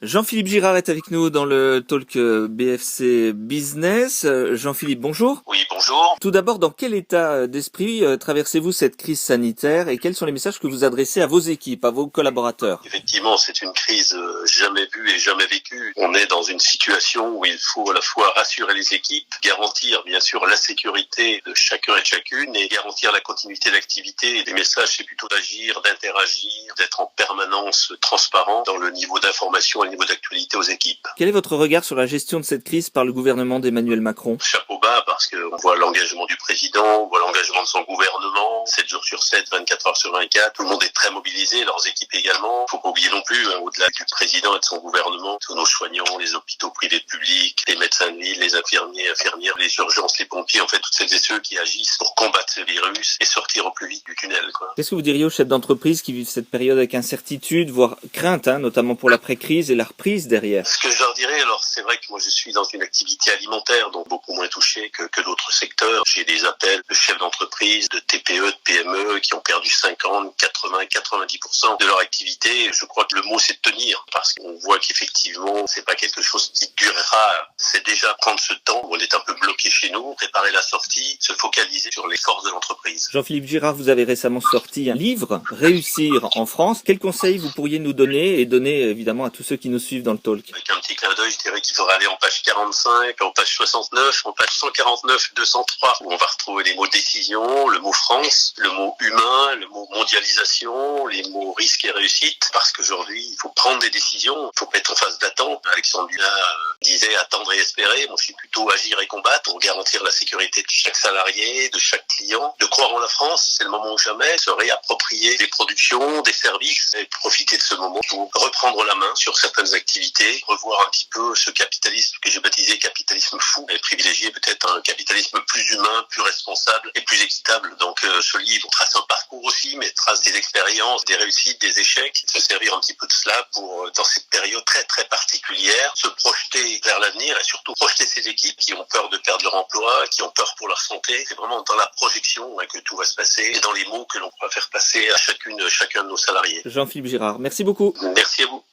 Jean-Philippe Girard est avec nous dans le talk BFC Business. Jean-Philippe, bonjour. Oui, bonjour. Tout d'abord, dans quel état d'esprit traversez-vous cette crise sanitaire et quels sont les messages que vous adressez à vos équipes, à vos collaborateurs? Effectivement, c'est une crise jamais vue et jamais vécue. On est dans une situation où il faut à la fois rassurer les équipes, garantir bien sûr la sécurité de chacun et de chacune et garantir la continuité d'activité. Les messages, c'est plutôt d'agir, d'interagir, d'être en permanence transparent dans le niveau d'information et le niveau d'actualité aux équipes. Quel est votre regard sur la gestion de cette crise par le gouvernement d'Emmanuel Macron? Chapeau bas, parce qu'on voit l'engagement du président, on voit l'engagement de son gouvernement, 7 jours sur 7, 24 heures sur 24. Tout le monde est très mobilisé, leurs équipes également. Faut pas oublier non plus, au-delà du président et de son gouvernement, tous nos soignants, les hôpitaux privés publics, les médecins de ville, les infirmiers, infirmières, les urgences, les pompiers, en fait, toutes celles et ceux qui agissent pour combattre ce virus et sortir au plus vite du tunnel, quoi. Qu'est-ce que vous diriez aux chefs d'entreprise qui vivent cette période avec incertitude, voire crainte, notamment pour l'après-crise et la reprise derrière? Ce que je leur dirais, alors c'est vrai que moi je suis dans une activité alimentaire, donc beaucoup moins touchée que d'autres secteurs. J'ai des appels de chefs d'entreprise, de TPE, de PME qui ont perdu 50, 80, 90% de leur activité. Je crois que le mot c'est de tenir, parce qu'on voit qu'effectivement c'est pas quelque chose qui durera. C'est déjà prendre ce temps où on est un peu bloqué chez nous, préparer la sortie, se focaliser sur les forces de l'entreprise. Jean-Philippe Girard, vous avez récemment sorti un livre, Réussir en France. Quels conseils vous pourriez nous donner et donner évidemment à tous ceux qui nous suivent dans le talk? Avec un petit clin d'œil, je dirais qu'il faudra aller en page 45, en page 69, en page 149, 203, où on va retrouver les mots décision, le mot France, le mot humain, le mot mondialisation, les mots risque et réussite, parce qu'aujourd'hui, il faut prendre des décisions, il faut pas être en phase d'attente. Alexandre Dumas disait attendre et espérer. Moi, je suis plutôt agir et combattre pour garantir la sécurité de chaque salarié, de chaque client, de croire en la France. C'est le moment ou jamais, se réapproprier des productions, des services et profiter de ce moment pour reprendre la main sur certaines activités, revoir un petit peu ce capitalisme que j'ai baptisé capitalisme fou et privilégier peut-être un capitalisme plus humain, plus responsable et plus équitable. Donc ce livre trace un parcours aussi, mais trace des expériences, des réussites, des échecs, se servir un petit peu de cela pour, dans cette période très très particulière, se projeter vers l'avenir et surtout projeter ces équipes qui ont peur de perdre leur emploi, qui ont peur pour leur santé. C'est vraiment dans la projection que tout va se passer et dans les mots que l'on va faire passer à chacun de nos salariés. Jean-Philippe Girard, merci beaucoup. Merci à vous.